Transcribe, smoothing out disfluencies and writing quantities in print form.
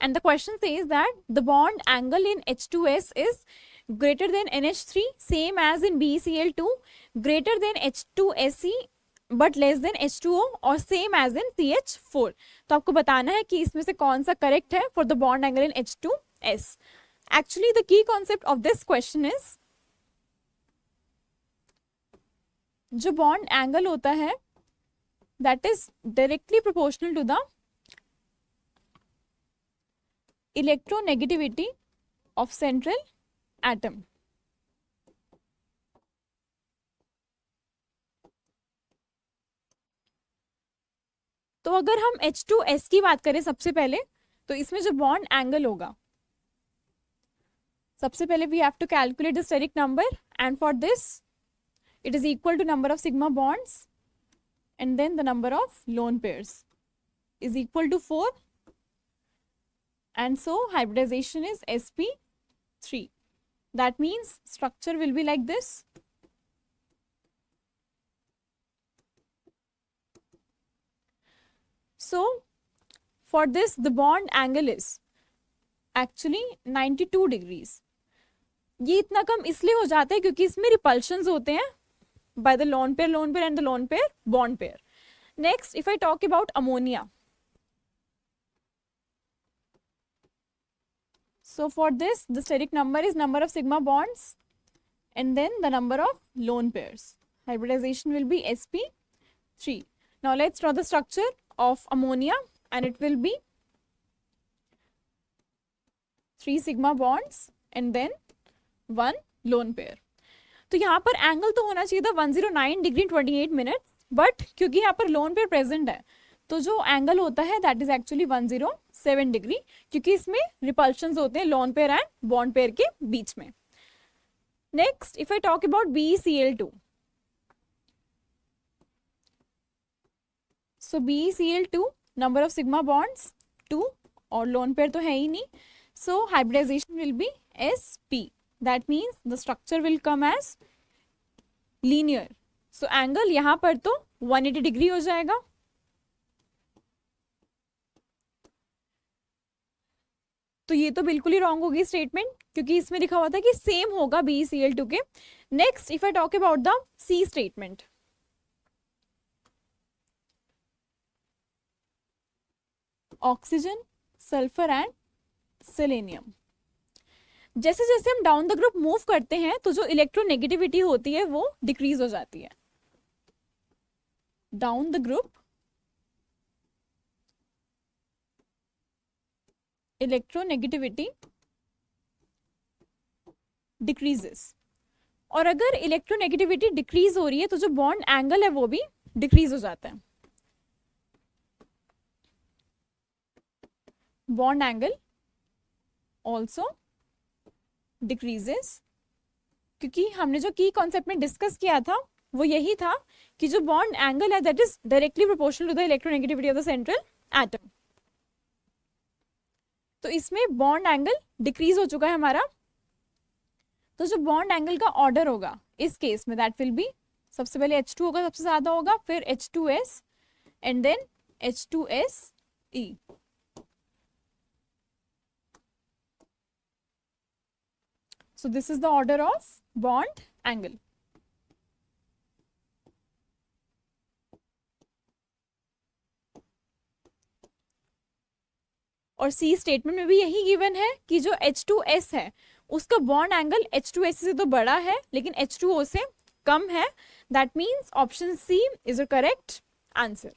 and the question says that the bond angle in H2S is greater than NH3, same as in BeCl2, greater than H2Se but less than H2O और same as in CH4. तो आपको बताना है कि इसमें से कौन सा करेक्ट है for the bond angle in H2S. Actually the key concept of this question is, जो bond angle होता है that is directly proportional to the electronegativity of central atom. तो अगर हम H2S की बात करें सबसे पहले, तो इसमें जो बॉन्ड एंगल होगा, सबसे पहले we have to calculate the steric number and for this it is equal to number of sigma bonds and then the number of lone pairs is equal to 4, and so hybridization is sp3. That means structure will be like this. So for this the bond angle is actually 92 degrees. ये इतना कम इसलिए हो जाता है क्योंकि इसमें repulsions होते हैं by the lone pair and the lone pair bond pair. Next, if I talk about ammonia, so for this the steric number is number of sigma bonds and then the number of lone pairs. Hybridization will be sp3. Now let's draw the structure of ammonia and it will be 3 sigma bonds and then 1 lone pair. तो यहाँ पर angle तो होना चाहिए था 109 degree 28 minute, but क्योंकि यहाँ पर लोन पेयर प्रेजेंट है तो जो एंगल होता है दैट इज एक्चुअली 107 डिग्री, क्योंकि इसमें रिपल्शंस होते हैं lone pair and bond pair के बीच में. Next, if I talk about BeCl2, so BeCl2 number of sigma bonds 2 और लोन पेयर तो है ही नहीं, so hybridization will be sp. That means the structure will come as linear. So angle यहाँ पर तो 180 डिग्री हो जाएगा. तो ये तो बिल्कुल ही रॉन्ग होगी स्टेटमेंट, क्योंकि इसमें लिखा हुआ था कि सेम होगा BeCl2 के. Next, if I talk about the C statement, oxygen, sulphur and selenium. जैसे जैसे हम डाउन द ग्रुप मूव करते हैं तो जो इलेक्ट्रोनेगेटिविटी होती है वो डिक्रीज हो जाती है. Down the group electronegativity decreases, और अगर इलेक्ट्रोनेगेटिविटी डिक्रीज हो रही है तो जो बॉन्ड एंगल है वो भी डिक्रीज हो जाता है. बॉन्ड एंगल ऑल्सो डिक्रीजेस, क्योंकि हमने जो की कॉन्सेप्ट में डिस्कस किया था वो यही था कि जो बॉन्ड एंगल है that is directly proportional to the electronegativity of the central atom. तो इसमें बॉन्ड एंगल डिक्रीज हो चुका है हमारा. तो जो बॉन्ड एंगल का ऑर्डर होगा इस केस में दैट विल बी, सबसे पहले H2 होगा, सबसे ज्यादा होगा, फिर H2S and then H2SE. So this is the order of bond angle. और C स्टेटमेंट में भी यही गिवन है कि जो H2S है उसका बॉन्ड एंगल H2S से तो बड़ा है लेकिन H2O से कम है. That means option C is a correct answer.